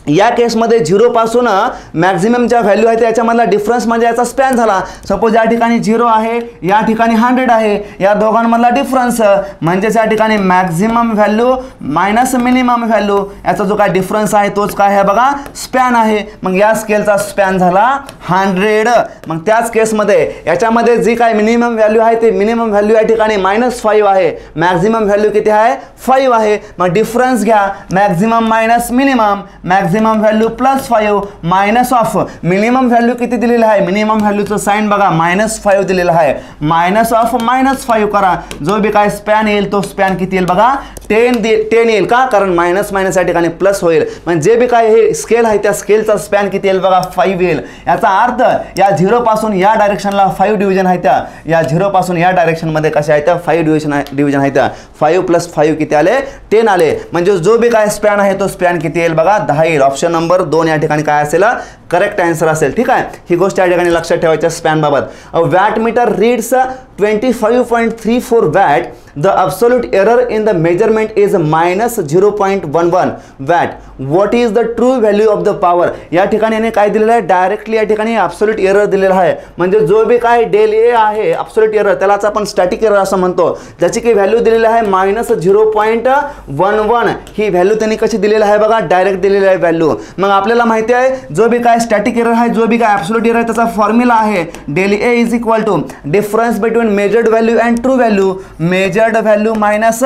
या केसमध्ये 0 पासून मॅक्झिमम ज्या व्हॅल्यू आहे त्याच्यामधला डिफरन्स म्हणजे याचा स्पॅन झाला. सपोज या ठिकाणी 0 आहे, या ठिकाणी 100 आहे. या दोघांमधला डिफरन्स म्हणजेच या ठिकाणी maximum value minus minimum value, याचा जो काय डिफरन्स आहे तोच काय आहे बघा, स्पॅन आहे. मग या स्केलचा स्पॅन झाला 100. मग त्याच केसमध्ये याच्यामध्ये जी काय मिनिमम व्हॅल्यू आहे ते मिनिमम व्हॅल्यू या ठिकाणी -5 आहे. मॅक्झिमम व्हॅल्यू किती आहे, 5 आहे. मग डिफरन्स घ्या, maximum minus minimum, maximum value +5 minus of minimum value किती दिलेलं आहे, मिनिमम व्हॅल्यूचं साइन बघा -5 दिलेलं आहे. मायनस ऑफ -5 करा. जो बी काय स्पॅन येईल तो स्पॅन किती येईल बघा, 10 येईल. का, कारण मायनस मायनस या ठिकाणी प्लस होईल. म्हणजे जे बी काय हे स्केल आहे त्या स्केलचा स्पॅन किती येईल बघा, 5 येईल. याचा अर्थ या 0 पासून या डायरेक्शनला 5 डिव्हिजन आहे. त्या या 0 पासून या डायरेक्शनमध्ये कशा आहेत, 5 डिव्हिजन आहेत. 5 + 5 किती आले, 10 आले. म्हणजे जो बी काय स्पॅन आहे तो स्पॅन किती येईल बघा, 10 येईल. ऑप्शन नंबर 2 या ठिकाणी काय असेल, करेक्ट आन्सर असेल. ठीक आहे. ही गोष्ट या ठिकाणी लक्षात ठेवायची स्पॅन बाबत. Watt meter reads 25.34 watt the absolute error in the measurement is -0.11 watt. What is the true value of the power. या ठिकाणी याने काय दिलेलं आहे, डायरेक्टली या ठिकाणी ॲब्सोल्यूट एरर दिलेला आहे. म्हणजे जो बी काय डेल ए आहे ॲब्सोल्यूट एरर, त्यालाच आपण स्टॅटिक एरर असं म्हणतो. ज्याची की व्हॅल्यू दिलेली आहे -0.11. ही व्हॅल्यू त्यांनी कशी दिलेली आहे बघा, डायरेक्ट दिलेली आहे व्हॅल्यू. मग आपल्याला माहिती आहे जो बी काय स्टॅटिक एरर आहे, जो बी काय ॲब्सोल्यूट एरर आहे, त्याचा फॉर्म्युला आहे del A is equal to difference between measured value and true value. Measured value minus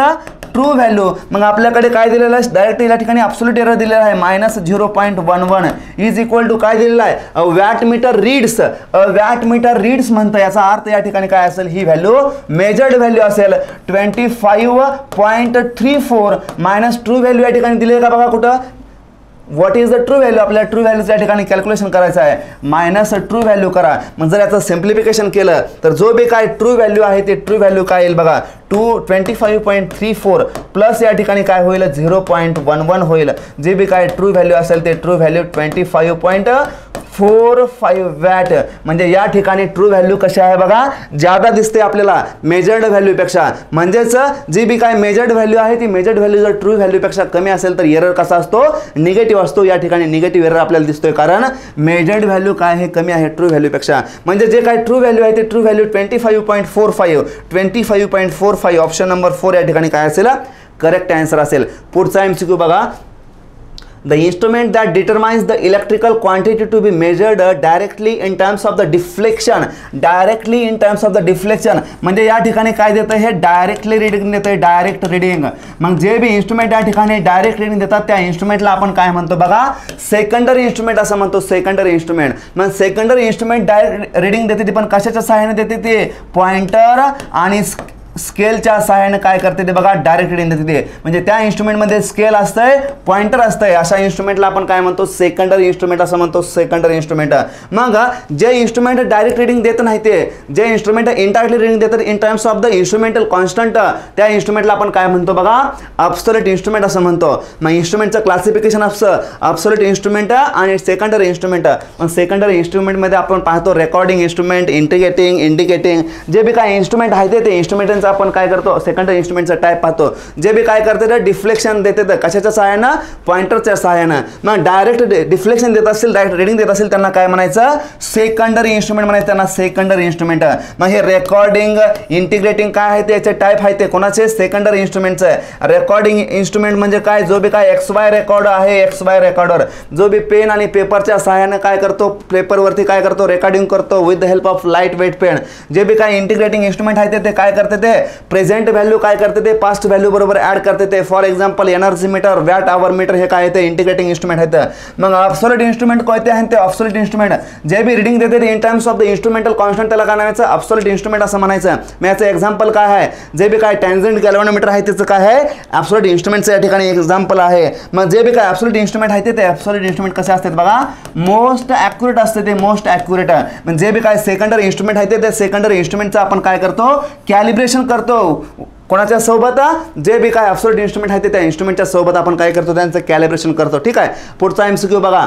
true value. मग आपल्याकडे काय दिलेलं आहे, डायरेक्ट या ठिकाणी ॲब्सोल्यूट एरर दिलेला आहे -0.11 इज इक्वल टू काय दिलेलं आहे, watt meter reads. Watt meter reads म्हणतं, याचा अर्थ या ठिकाणी काय असेल, ही व्हॅल्यू मेजर्ड व्हॅल्यू असेल 25.34 मायनस ट्रू व्हॅल्यू या ठिकाणी दिले का बघा कुठं. What is the true value, आपल्याला ट्रू व्हॅल्यूच्या या ठिकाणी कॅल्क्युलेशन करायचं आहे, मायनस ट्रू व्हॅल्यू करा. मग जर याचं सिम्प्लिफिकेशन केलं तर जो बी काय ट्रू व्हॅल्यू आहे ते ट्रू व्हॅल्यू काय येईल बघा, 25.34 प्लस या ठिकाणी काय होईल 0.11 होईल. जे बी काय ट्रू व्हॅल्यू असेल ते ट्रू व्हॅल्यू 25.45 वॅट. म्हणजे या ठिकाणी ट्रू व्हॅल्यू कशी आहे बघा, ज्यादा दिसते आपल्याला मेजर्ड व्हॅल्यूपेक्षा. म्हणजेच जी बी काय मेजर्ड व्हॅल्यू आहे ती मेजर्ड व्हॅल्यू जर ट्रू व्हॅल्यूपेक्षा कमी असेल तर एरर कसा असतो, निगेटिव्ह असतो. या ठिकाणी निगेटिव्ह एरर आपल्याला दिसतोय कारण मेजर्ड व्हॅल्यू काय आहे, कमी आहे ट्रू व्हॅल्यूपेक्षा. म्हणजे जे काय ट्रू व्हॅल्यू आहे ते ट्रू व्हॅल्यू 25.45 ऑप्शन नंबर 4 या ठिकाणी काय असेल, करेक्ट आन्सर असेल. पुढचा MCQ बघा. The instrument that determines the electrical quantity to be measured directly in terms of the deflection. Directly in terms of the deflection म्हणजे या ठिकाणी काय देतं, हे डायरेक्टली रीडिंग देतं, डायरेक्ट रीडिंग. मग जे बी इन्स्ट्रुमेंट या ठिकाणी डायरेक्ट रीडिंग देतात त्या इन्स्ट्रुमेंटला आपण काय म्हणतो बघा, सेकंडरी इन्स्ट्रुमेंट असं म्हणतो, सेकंडरी इन्स्ट्रुमेंट. मग सेकंडरी इन्स्ट्रुमेंट डायरेक्ट रीडिंग देते ती पण कशाच्या सहाय्याने देते, ते पॉइंटर आणि स्केलच्या सहाय्याने काय करते ते बघा, डायरेक्ट रीडिंग देते ते. म्हणजे त्या इन्स्ट्रुमेंटमध्ये स्केल असतंय, पॉइंटर असतंय, अशा इन्स्ट्रुमेंटला आपण काय म्हणतो, सेकंडरी इन्स्ट्रुमेंट असं म्हणतो, सेकंडरी इन्स्ट्रुमेंट. मग जे इन्स्ट्रुमेंट डायरेक्ट रीडिंग देत नाही ते, जे इन्स्ट्रुमेंट इनडायरेक्टली रीडिंग देतात in terms of the instrumental constant, त्या इन्स्ट्रुमेंटला आपण काय म्हणतो बघा, ॲब्सोल्यूट इन्स्ट्रुमेंट असं म्हणतो. मग इन्स्ट्रुमेंटचं क्लासिफिकेशन असं ॲब्सोल्यूट इन्स्ट्रुमेंट आणि सेकंडरी इन्स्ट्रुमेंट. मग सेकंडरी इन्स्ट्रुमेंटमध्ये आपण पाहतो रेकॉर्डिंग इन्स्ट्रुमेंट, इंटिग्रेटिंग, इंडिकेटिंग. जे बी काय इन्स्ट्रुमेंट आहे ते इन्स्ट्रुमेंटचं आपण काय करतो, सेकंडरी इन्स्ट्रुमेंटचा टाईप पाहतो. जे बी काय करते ते डिफ्लेक्शन देते, कशाच्या सहाय्यानं, पॉइंटरच्या सहाय्यानं. मग डायरेक्ट डिफ्लेक्शन देत असेल, डायरेक्ट रीडिंग देत असेल, त्यांना काय म्हणायचं, सेकंडरी इन्स्ट्रुमेंट म्हणायचं, त्यांना सेकंडरी इन्स्ट्रुमेंट. मग हे रेकॉर्डिंग, इंटिग्रेटिंग काय आहे त्याचे टाईप आहे ते कोणाचे, सेकंडरी इन्स्ट्रुमेंटचं आहे. रेकॉर्डिंग इन्स्ट्रुमेंट म्हणजे काय, जो बी काय XY रेकॉर्ड आहे, XY रेकॉर्डर, जो बी पेन आणि पेपरच्या सहाय्यानं काय करतो, पेपरवरती काय करतो, रेकॉर्डिंग करतो with the help of light weight pen. जे बी काय इंटिग्रेटिंग इन्स्ट्रुमेंट आहे ते काय करते, ते प्रेझेंट व्हॅल्यू काय करते, ते पास्ट व्हॅल्यू बरोबर ऍड करते ते. For example energy meter, watt hour meter, हे काय ते इंटिग्रेटिंग इन्स्ट्रुमेंट आहेत. मग ॲब्सोल्यूट इन्स्ट्रुमेंट कोणते आहेत, ते ॲब्सोल्यूट इन्स्ट्रुमेंट जे बी रीडिंग देते ते in terms of the instrumental constant, त्याला काय म्हणायचं, ॲब्सोल्यूट इन्स्ट्रुमेंट असं म्हणायचं. मग याचं एक्झाम्पल काय आहे, जे बी काय टॅन्जंट गॅल्व्हनोमीटर आहे त्याचं काय आहे, ॲब्सोल्यूट इन्स्ट्रुमेंटचं या ठिकाणी एक्झाम्पल आहे. मग जे बी काय ॲब्सोल्यूट इन्स्ट्रुमेंट आहे ते ॲब्सोल्यूट इन्स्ट्रुमेंट कसे असतात बघा, मोस्ट ॲक्युरेट असते ते, मोस्ट ॲक्युरेट. म्हणजे जे बी काय सेकंडरी इन्स्ट्रुमेंट आहे ते सेकंडरी इन्स्ट्रुमेंटचं आपण काय करतो, कॅलिब्रेशन करतो. कोणाच्या सोबत, जे बी काय ॲब्सोल्यूट इन्स्ट्रुमेंट आहे त्या इन्स्ट्रुमेंटच्या सोबत आपण काय करतो, त्यांचं कॅलिब्रेशन करतो. ठीक आहे. पुढचा MCQ बघा.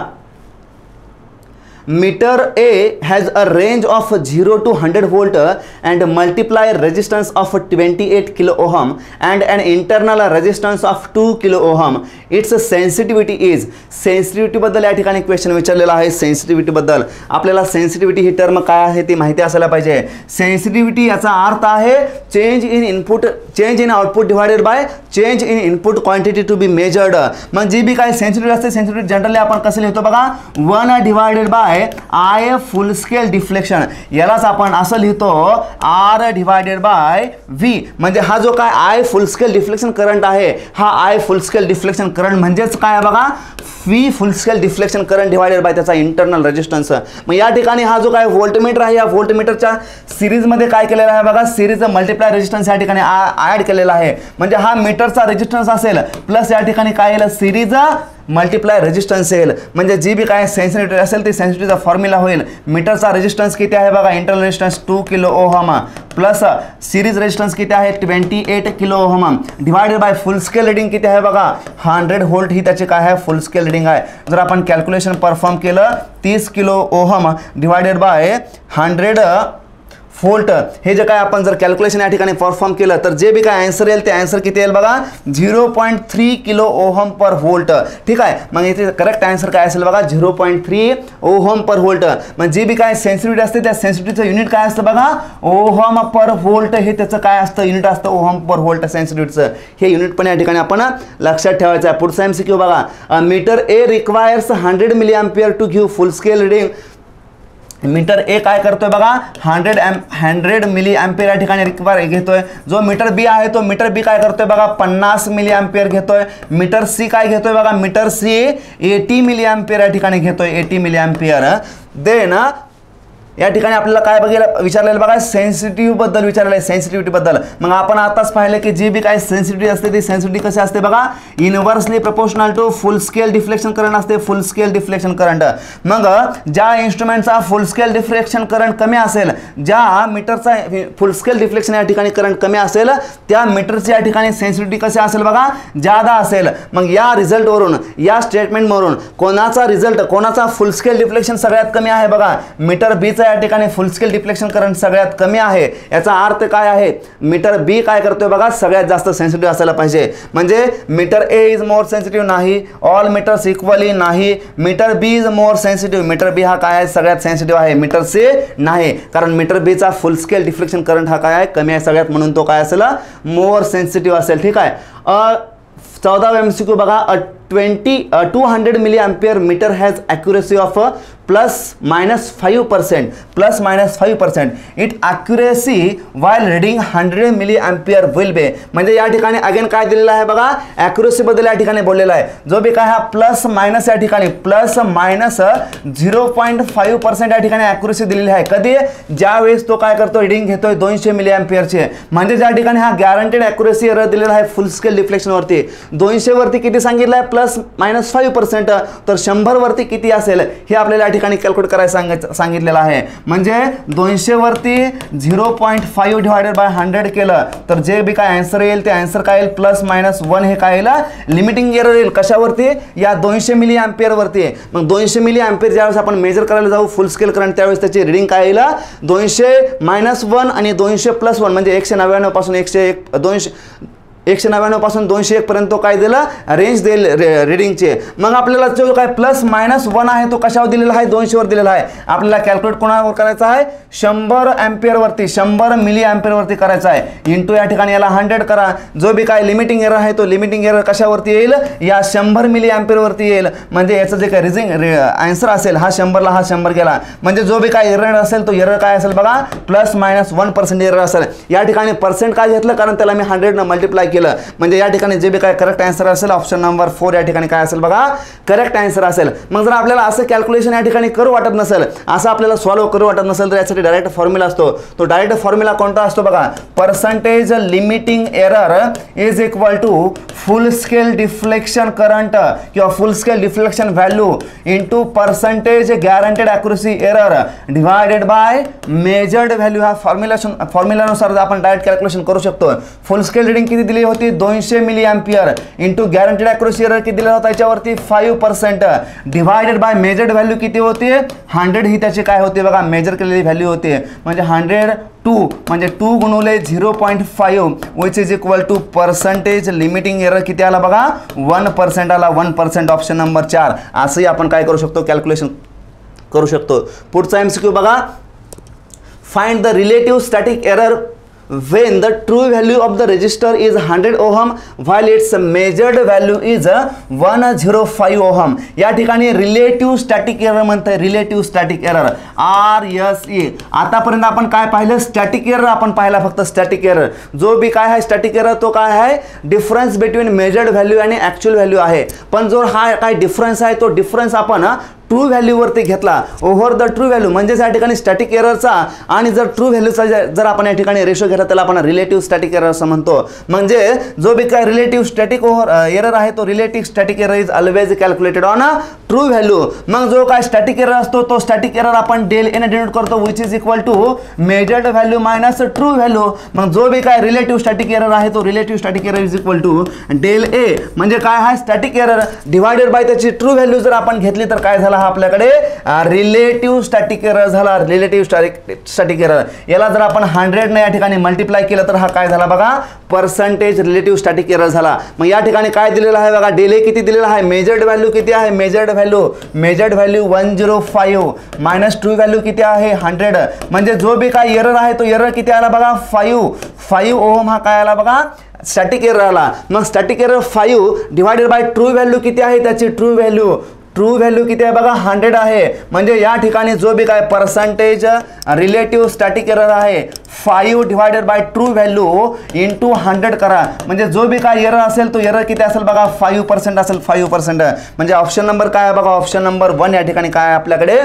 Meter A has a range of 0 to 100 volt and multiply resistance of 28 kilo ohm and an internal resistance of 2 kilo ohm. Its sensitivity is. Sensitivity बद्दल या ठिकाणी क्वेश्चन विचारलेला आहे. सेन्सिटिव्हिटी बद्दल आपल्याला सेन्सिटिव्हिटी ही टर्म काय आहे ती माहिती असायला पाहिजे. सेन्सिटिव्हिटी याचा अर्थ आहे change in input, change in output divided by change in input quantity to be measured. मग जी बी काय सेन्सिटिव्हिटी असते, सेन्सिटिव्हिटी जनरली आपण कसं लिहितो बघा, 1 divided by I full scale deflection. यालाच आपण असं लिहितो R डिवाइडेड बाय V. म्हणजे हा जो काय I full scale deflection current आहे, हा I full scale deflection current म्हणजेच काय बघा, V full scale deflection current divided by त्याचा इंटरनल रेजिस्टन्स. मग या ठिकाणी हा जो काय व्होल्टमीटर आहे, या व्होल्टमीटरच्या सिरीजमध्ये काय केलेलं आहे बघा, सिरीज मल्टिप्लाय रेजिस्टन्स या ठिकाणी ॲड केलेला आहे. म्हणजे हा मीटरचा रेजिस्टन्स असेल प्लस या ठिकाणी काय येईल, सिरीज मल्टिप्लाय रेजिस्टन्स येईल. म्हणजे जी बी काय सेन्सिटिव्हिटी असेल ती सेन्सिटिव्हिटीचा फॉर्म्युला होईल. मीटरचा रेजिस्टन्स किती आहे बघा, internal resistance 2 kilo ohm plus series resistance किती आहे 28 kilo ohm divided by full scale reading किती आहे बघा 100 व्होल्ट, ही त्याची काय आहे फुल स्केल रीडिंग आहे. जर आपण कॅल्क्युलेशन परफॉर्म केलं 30 kilo ohm divided by 100 volt हे जे काय आपण जर कॅल्क्युलेशन या ठिकाणी परफॉर्म केलं तर जे बी काय आन्सर येईल ते आन्सर किती येईल बघा 0.3 किलो ओहम पर व्होल्ट. ठीक आहे, मग इथे करेक्ट आन्सर काय असेल बघा 0.3 ओहम पर व्होल्ट. मग जे बी काय सेन्सिटिव्हिटी असते त्या सेन्सिटिव्हिटीचं युनिट काय असतं बघा ओहम पर व्होल्ट. हे त्याचं काय असतं युनिट असतं ओहम पर व्होल्ट सेन्सिटिव्हिटीचं. हे युनिट पण या ठिकाणी आपण लक्षात ठेवायचं आहे. पुढचा MCQ बघा meter A requires 100 milli ampere to give full scale reading. Meter A काय करतोय बघा 100 मिली एम्पियर या ठिकाणी रिक्वायर घेतोय. जो मीटर बी आहे तो मीटर बी काय करतोय बघा 50 मिली एम्पियर घेतोय. मीटर सी काय घेतोय बघा मीटर सी 80 मिली एम्पियर या ठिकाणी घेतोय 80 मिली एम्पियर. देन या ठिकाणी आपल्याला काय बघायला विचारलेलं बघा सेन्सिटिव्ह बद्दल विचारलेलं आहे सेन्सिटिव्हिटी बद्दल. मग आपण आताच पाहिलं की जी बी काय सेन्सिटिव्हिटी असते ती सेन्सिटिव्हिटी कशी असते बघा inversely proportional to full scale deflection current असते. फुल स्केल डिफ्लेक्शन करंट मग ज्या इन्स्ट्रुमेंटचा फुल स्केल डिफ्लेक्शन करंट कमी असेल ज्या मीटरचा फुल स्केल डिफ्लेक्शन या ठिकाणी करंट कमी असेल त्या मीटरची या ठिकाणी सेन्सिटिव्हिटी कशी असेल बघा जादा असेल. मग या रिझल्टवरून या स्टेटमेंटवरून कोणाचा फुल स्केल डिफ्लेक्शन सगळ्यात कमी आहे बघा मीटर बीचा या ठिकाणी फुल स्केल डिफ्लेक्शन करंट सगळ्यात कमी आहे. याचा अर्थ काय आहे मीटर बी काय करतोय बघा सगळ्यात जास्त सेन्सिटिव्ह असायला पाहिजे. म्हणजे meter A is more sensitive नाही, ऑल मीटर्स इक्वली नाही, meter B is more sensitive, meter B हा काय आहे सगळ्यात सेन्सिटिव्ह आहे, मीटर सी नाही. कारण मीटर बी चा फुल स्केल डिफ्लेक्शन करंट हा काय आहे कमी आहे सगळ्यात म्हणून तो काय असेल मोर सेन्सिटिव्ह असेल. ठीक आहे. 14वा MCQ बघा 200 milli ampere meter has accuracy of +-5%. It accuracy while reading 100 milli ampere will be. म्हणजे या ठिकाणी अगेन काय दिलेलं आहे बघा एक्यूरेसी बद्दल या ठिकाणी बोललेलं आहे. जो बी काय हा प्लस मायनस या ठिकाणी +-0.5% या ठिकाणी एक्यूरेसी दिलेली आहे. कधी ज्या वेळेस तो काय करतो रीडिंग घेतोय 200 मिली एम्पियरचे. म्हणजे ज्या ठिकाणी हा गॅरंटेड एक्यूरेसी एरर दिलेला आहे फुल स्केल डिफ्लेक्शन वरती 200 वरती किती सांगितलं आहे +-5%. तर 100 वरती किती असेल हे आपल्याला या ठिकाणी कॅल्क्युलेट करायला सांगितलेलं आहे. म्हणजे 200 वरती 0.5 डिवायडेड बाय 100 केलं तर जे बी काय आन्सर येईल ते आन्सर काय येईल +-1 हे काय येईल लिमिटिंग एरर येईल. कशावरती या 200 मिली एम्पियर वरती. मग 200 मिली एम्पियर ज्यावेळेस आपण मेजर करायला जाऊ फुल स्केल करंट त्यावेळेस त्याची रीडिंग काय येईल 200-1 आणि 200+1 म्हणजे 199 पासून 199 पासून 201 पर्यंत काय दिलं रेंज देईल रीडिंगचे. मग आपल्याला जो काय +-1 आहे तो कशावर दिलेला आहे 200 वर दिलेला आहे. आपल्याला कॅल्क्युलेट कोणावर करायचा आहे 100 एम्पियर वरती 100 मिली एम्पियर वरती करायचा आहे. इंटू या ठिकाणी याला 100 करा. जो बी काय लिमिटिंग एरर आहे तो लिमिटिंग एरर कशावरती येईल या 100 मिली एम्पियर वरती येईल. म्हणजे याचं जे काय आन्सर असेल हा 100 ला हा 100 गेला. म्हणजे जो बी काय एरर असेल तो एरर काय असेल बघा +-1% एरर असेल. या ठिकाणी पर्सेंट काय घेतलं कारण त्याला मी 100 न मल्टिप्लाय केलं. म्हणजे या ठिकाणी जे बी काय करेक्ट आन्सर असेल ऑप्शन नंबर 4 या ठिकाणी काय असेल बघा करेक्ट आन्सर असेल. मग जर आपल्याला असं कॅल्क्युलेशन या ठिकाणी करू वाटत नसेल असं आपल्याला सॉल्व्ह करू वाटत नसेल तर यासाठी डायरेक्ट फॉर्म्युला असतो. तो डायरेक्ट फॉर्म्युला कोणता असतो बघा percentage limiting error is equal to full scale deflection current किंवा full scale deflection value into percentage guaranteed accuracy error divided by measured value. हा फॉर्म्युलानुसार आपण डायरेक्ट कॅल्क्युलेशन करू शकतो. फुल स्केल रीडिंग किती दिली होती 200 milli ampere into guaranteed accuracy error किती दिला होता याच्यावरती 5% डिवायडेड बाय मेजर्ड व्हॅल्यू किती होती 100 ही त्याची काय होती बघा मेजर केलेली व्हॅल्यू होती. म्हणजे 102 म्हणजे 2 गुणुले 0.5 which is equal to percentage limiting error किती आला बघा 1% आला. 1% ऑप्शन नंबर 4. असंही आपण काय करू शकतो कॅल्क्युलेशन करू शकतो. पुढचा MCQ बघा find the relative static error when the true value of the resistor is 100 ohm while its measured value is 105 ohm. या ठिकाणी रिलेटिव्ह स्टॅटिक एरर म्हणते रिलेटिव्ह स्टॅटिक एरर RSE. आतापर्यंत आपण काय पाहिलं स्टॅटिक एरर आपण पाहिला फक्त स्टॅटिक एरर. जो बी काय आहे स्टॅटिक एरर तो काय आहे डिफरन्स बिटवीन मेजर्ड व्हॅल्यू आणि ॲक्च्युअल व्हॅल्यू आहे. पण जो हा काय डिफरन्स आहे तो डिफरन्स आपण ट्रू व्हॅल्यू वरती घेतला ओव्हर द ट्रू व्हॅल्यू. म्हणजे या ठिकाणी स्टॅटिक एररचा आणि जर ट्रू व्हॅल्यूचा जर आपण या ठिकाणी रेशो घेतला त्याला आपण रिलेटिव्ह स्टॅटिक एरर असं म्हणतो. म्हणजे जो बी काय रिलेटिव्ह स्टॅटिक एरर आहे तो relative static error is always calculated on true value. मग जो काय स्टॅटिक एरर असतो तो स्टॅटिक एरर आपण डेल ए ने डिनोट करतो which is equal to measured value minus true value. मग जो बी काय रिलेटिव्ह स्टॅटिक एरर आहे तो relative static error is equal to del a म्हणजे काय आहे स्टॅटिक एरर डिवायडेड बाय त्याची ट्रू व्हॅल्यू जर आपण घेतली तर काय झाला झाला? हा आपल्याकडे रिलेटिव्ह स्टॅटिक एरर झाला, रिलेटिव्ह स्टॅटिक एरर. याला जर आपण 100 ने या ठिकाणी मल्टिप्लाय केलं तर हा काय झाला बघा? पर्सेंटेज रिलेटिव्ह स्टॅटिक एरर झाला. मग या ठिकाणी काय दिलेलं आहे बघा? डिले किती दिलेला आहे? मेजर्ड व्हॅल्यू किती आहे? Measured value 105 minus true value किती आहे? 100. म्हणजे जो बी काय एरर आहे तो एरर किती आला बघा? 5 ओहम हा काय आला बघा? स्टॅटिक एरर आला. मग static error 5 divided by true value किती आहे त्याची? ट्रू व्हॅल्यू किती आहे बघा? 100 आहे. म्हणजे या ठिकाणी जो बी काय पर्सेंटेज रिलेटिव्ह स्टॅटिक एरर आहे 5 divided by true value into 100 करा. म्हणजे जो बी काय एरर असेल तो एरर किती असेल बघा? 5% असेल. 5%. म्हणजे ऑप्शन नंबर काय आहे बघा? ऑप्शन नंबर 1 या ठिकाणी काय आपल्याकडे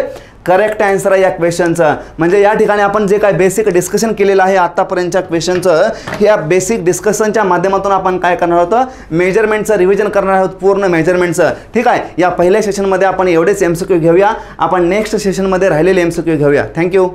करेक्ट आन्सर आहे या क्वेश्चनचं. म्हणजे या ठिकाणी आपण जे काय बेसिक डिस्कशन केलेलं आहे आतापर्यंतच्या क्वेश्चनचं, या बेसिक डिस्कशनच्या माध्यमातून आपण काय करणार आहोत? मेजरमेंटचं रिव्हिजन करणार आहोत, पूर्ण मेजरमेंटचं. ठीक आहे. या पहिल्या सेशनमध्ये आपण एवढेच MCQ घेऊया. आपण नेक्स्ट सेशनमध्ये राहिलेले MCQ घेऊया. थँक्यू.